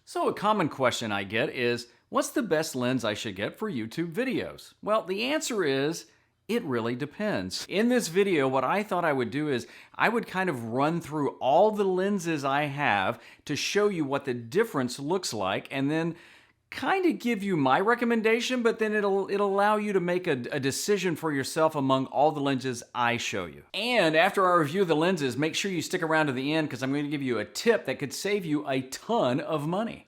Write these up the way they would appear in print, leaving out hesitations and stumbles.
So a common question I get is, what's the best lens I should get for YouTube videos? Well, the answer is, it really depends. In this video, what I thought I would do is, I would kind of run through all the lenses I have to show you what the difference looks like, and then kind of give you my recommendation, but then it'll allow you to make a decision for yourself among all the lenses I show you. And after I review the lenses, make sure you stick around to the end because I'm going to give you a tip that could save you a ton of money.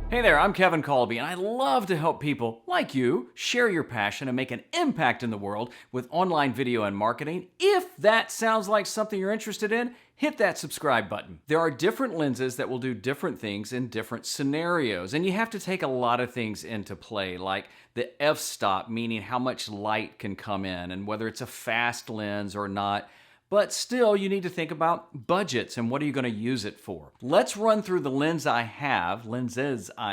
Hey there, I'm Kevin Kolbe, and I love to help people like you share your passion and make an impact in the world with online video and marketing. If that sounds like something you're interested in, hit that subscribe button. There are different lenses that will do different things in different scenarios, and you have to take a lot of things into play, like the f-stop, meaning how much light can come in, and whether it's a fast lens or not. But still, you need to think about budgets and what are you going to use it for. Let's run through the lenses I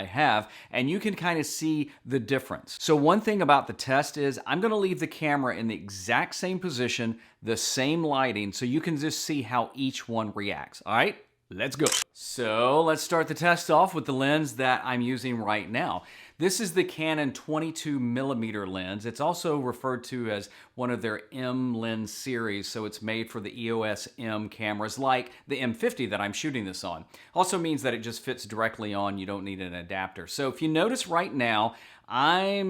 have, and you can kind of see the difference. So one thing about the test is I'm going to leave the camera in the exact same position, the same lighting, so you can just see how each one reacts. All right? Let's go. So let's start the test off with the lens that I'm using right now. This is the Canon 22mm lens. It's also referred to as one of their M lens series, so it's made for the EOS M cameras like the M50 that I'm shooting this on. Also means that it just fits directly on, you don't need an adapter. So if you notice right now, I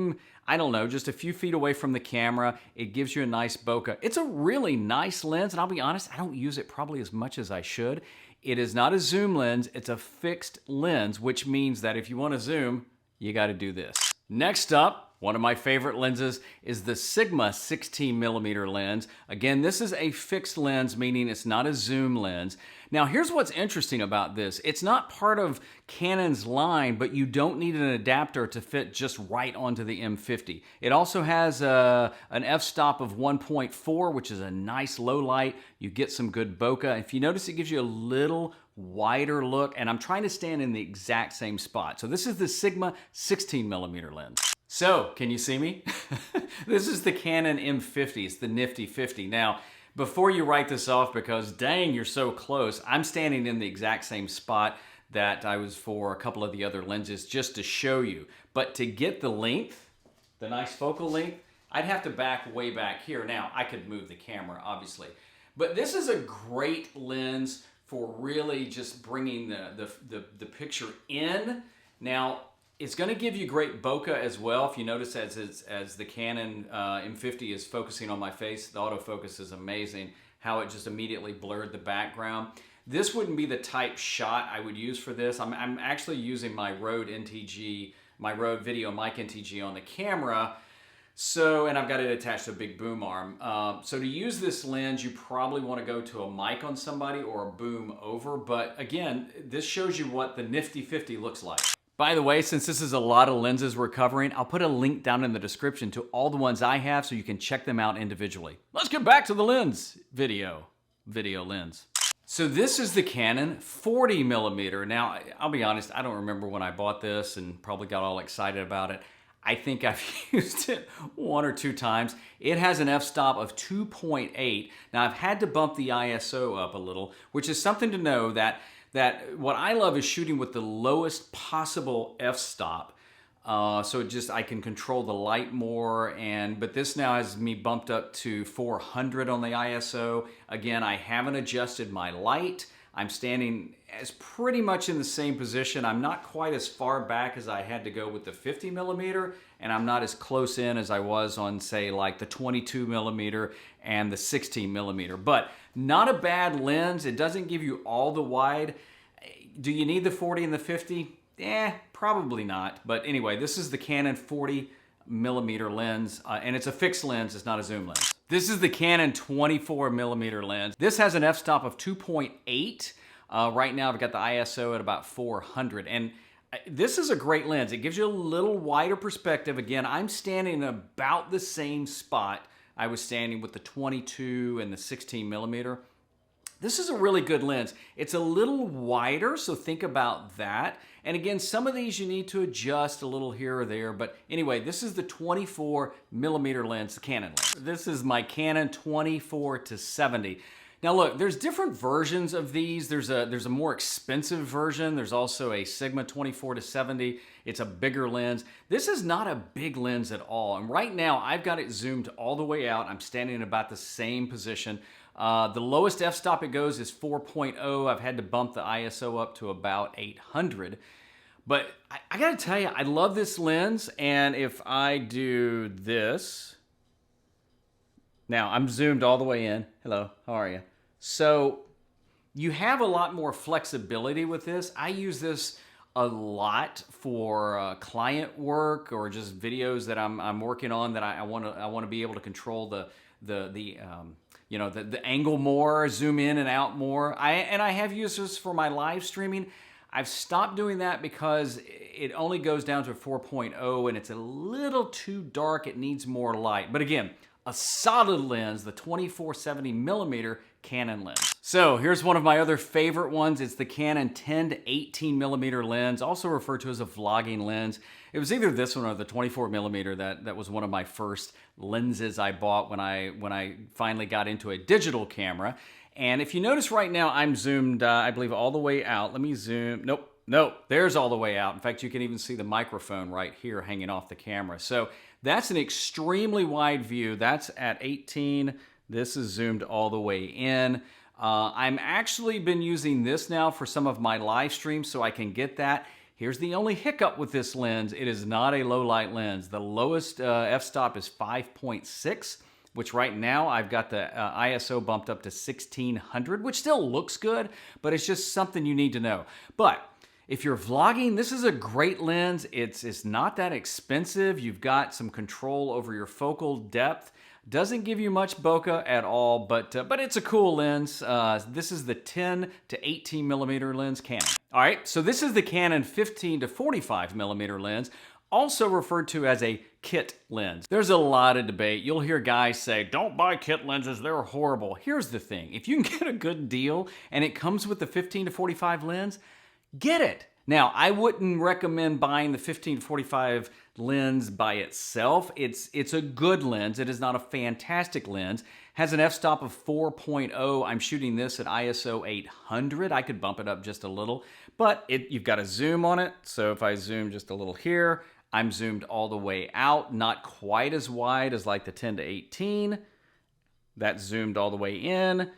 don't know, just a few feet away from the camera. It gives you a nice bokeh. It's a really nice lens, and I'll be honest, I don't use it probably as much as I should. It is not a zoom lens, it's a fixed lens, which means that if you want to zoom, you got to do this. Next up, one of my favorite lenses is the Sigma 16mm lens. Again, this is a fixed lens, meaning it's not a zoom lens. Now, here's what's interesting about this. It's not part of Canon's line, but you don't need an adapter to fit just right onto the M50. It also has an f-stop of 1.4, which is a nice low light. You get some good bokeh. If you notice, it gives you a little wider look, and I'm trying to stand in the exact same spot. So this is the Sigma 16mm lens. So, can you see me? This is the Canon M50, it's the nifty 50. Now, before you write this off because dang, you're so close, I'm standing in the exact same spot that I was for a couple of the other lenses just to show you. But to get the length, the nice focal length, I'd have to back way back here. Now, I could move the camera, obviously. But this is a great lens for really just bringing the picture in. Now, it's going to give you great bokeh as well. If you notice, as the Canon M50 is focusing on my face, the autofocus is amazing, how it just immediately blurred the background. This wouldn't be the type shot I would use for this. I'm actually using my Rode NTG, my Rode Video Mic NTG on the camera. So, and I've got it attached to a big boom arm. So to use this lens, you probably want to go to a mic on somebody or a boom over. But again, this shows you what the nifty 50 looks like. By the way, since this is a lot of lenses we're covering, I'll put a link down in the description to all the ones I have so you can check them out individually. Let's get back to the lens video lens. So this is the Canon 40mm. Now, I'll be honest, I don't remember when I bought this and probably got all excited about it. I think I've used it one or two times. It has an f-stop of 2.8. Now, I've had to bump the ISO up a little, which is something to know that what I love is shooting with the lowest possible f-stop. So I can control the light more, but this now has me bumped up to 400 on the ISO. Again, I haven't adjusted my light. I'm standing as pretty much in the same position. I'm not quite as far back as I had to go with the 50mm, and I'm not as close in as I was on, say, like the 22mm and the 16mm. But not a bad lens. It doesn't give you all the wide. Do you need the 40 and the 50? Probably not. But anyway, this is the Canon 40mm lens, and it's a fixed lens, it's not a zoom lens. This is the Canon 24mm lens. This has an f-stop of 2.8. Right now I've got the ISO at about 400. And this is a great lens. It gives you a little wider perspective. Again, I'm standing in about the same spot I was standing with the 22 and the 16mm. This is a really good lens. It's a little wider, so think about that. And again, some of these you need to adjust a little here or there, but anyway, this is the 24mm lens, the Canon lens. This is my Canon 24-70. Now look, there's different versions of these. There's a more expensive version. There's also a Sigma 24-70. It's a bigger lens. This is not a big lens at all. And right now I've got it zoomed all the way out. I'm standing in about the same position. The lowest f-stop it goes is 4.0. I've had to bump the ISO up to about 800. But I gotta tell you, I love this lens. And if I do this, now I'm zoomed all the way in. Hello, how are you? So you have a lot more flexibility with this. I use this a lot for client work or just videos that I'm working on that I want to be able to control the angle more, zoom in and out more. I have used this for my live streaming. I've stopped doing that because it only goes down to 4.0 and it's a little too dark. It needs more light. But again, a solid lens, the 24-70mm Canon lens. So here's one of my other favorite ones. It's the Canon 10-18mm lens, also referred to as a vlogging lens. It was either this one or the 24mm that was one of my first lenses I bought when I finally got into a digital camera. And if you notice right now, I'm zoomed, I believe, all the way out. Let me zoom. Nope, there's all the way out. In fact, you can even see the microphone right here hanging off the camera. So that's an extremely wide view. That's at 18. This is zoomed all the way in. I'm actually been using this now for some of my live streams so I can get that. Here's the only hiccup with this lens. It is not a low light lens. The lowest f-stop is 5.6, which right now I've got the ISO bumped up to 1600, which still looks good, but it's just something you need to know. But if you're vlogging, this is a great lens. It's not that expensive. You've got some control over your focal depth. Doesn't give you much bokeh at all, but it's a cool lens. This is the 10-18mm lens Canon. All right, so this is the Canon 15-45mm lens, also referred to as a kit lens. There's a lot of debate. You'll hear guys say, don't buy kit lenses, they're horrible. Here's the thing, if you can get a good deal and it comes with the 15-45 lens, get it. Now, I wouldn't recommend buying the 15-45 lens by itself. It's a good lens. It is not a fantastic lens. Has an f-stop of 4.0. I'm shooting this at ISO 800. I could bump it up just a little, but you've got a zoom on it. So if I zoom just a little here, I'm zoomed all the way out, not quite as wide as like the 10-18. That's zoomed all the way in.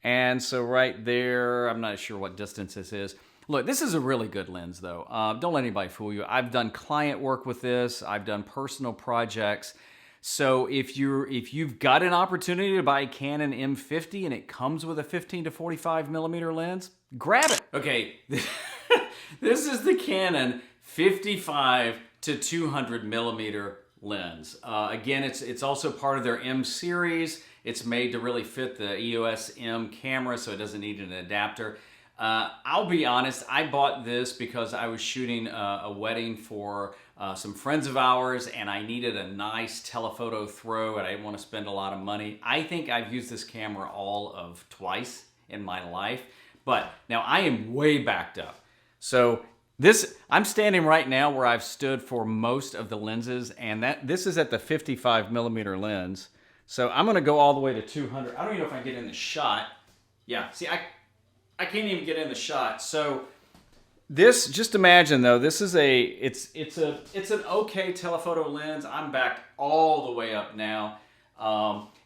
And so right there, I'm not sure what distance this is. Look, this is a really good lens though. Don't let anybody fool you. I've done client work with this. I've done personal projects. So if you've got an opportunity to buy a Canon M50 and it comes with a 15-45mm lens, grab it. Okay, this is the Canon 55-200mm lens. Again, it's also part of their M series. It's made to really fit the EOS M camera, so it doesn't need an adapter. I'll be honest, I bought this because I was shooting a wedding for some friends of ours and I needed a nice telephoto throw and I didn't want to spend a lot of money. I think I've used this camera all of twice in my life, but now I am way backed up. So I'm standing right now where I've stood for most of the lenses, and this is at the 55mm lens. So I'm going to go all the way to 200. I don't even know if I can get in the shot. Yeah, see, I can't even get in the shot. So this, just imagine though, this is it's an okay telephoto lens. I'm back all the way up now.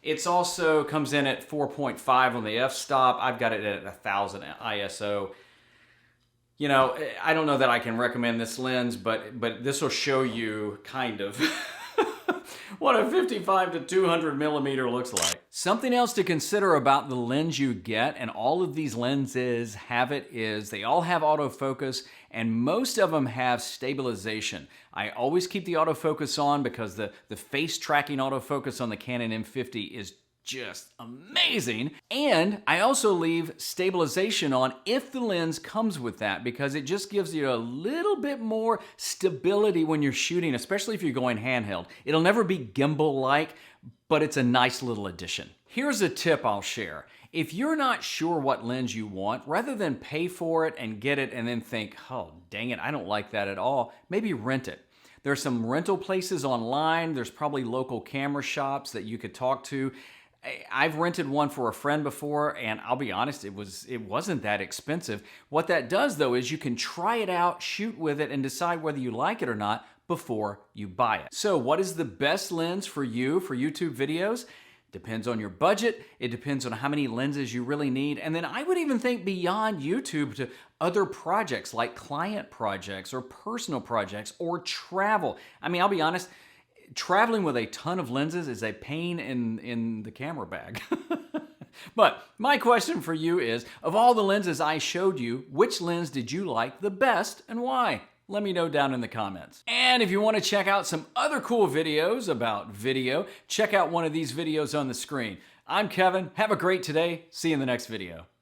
It's also comes in at 4.5 on the f-stop. I've got it at 1000 ISO. You know, I don't know that I can recommend this lens, but this will show you kind of what a 55-200mm looks like. Something else to consider about the lens you get, and all of these lenses have it, is they all have autofocus and most of them have stabilization. I always keep the autofocus on because the face tracking autofocus on the Canon M50 is just amazing. And I also leave stabilization on if the lens comes with that, because it just gives you a little bit more stability when you're shooting, especially if you're going handheld. It'll never be gimbal-like, but it's a nice little addition. Here's a tip I'll share. If you're not sure what lens you want, rather than pay for it and get it and then think, oh, dang it, I don't like that at all, maybe rent it. There's some rental places online. There's probably local camera shops that you could talk to. I've rented one for a friend before, and I'll be honest, it wasn't that expensive. What that does though is you can try it out, shoot with it, and decide whether you like it or not before you buy it. So what is the best lens for you for YouTube videos? Depends on your budget. It depends on how many lenses you really need. And then I would even think beyond YouTube to other projects like client projects or personal projects or travel. I mean, I'll be honest, traveling with a ton of lenses is a pain in the camera bag. But my question for you is, of all the lenses I showed you, which lens did you like the best and why? Let me know down in the comments. And if you want to check out some other cool videos about video, check out one of these videos on the screen. I'm Kevin. Have a great day. See you in the next video.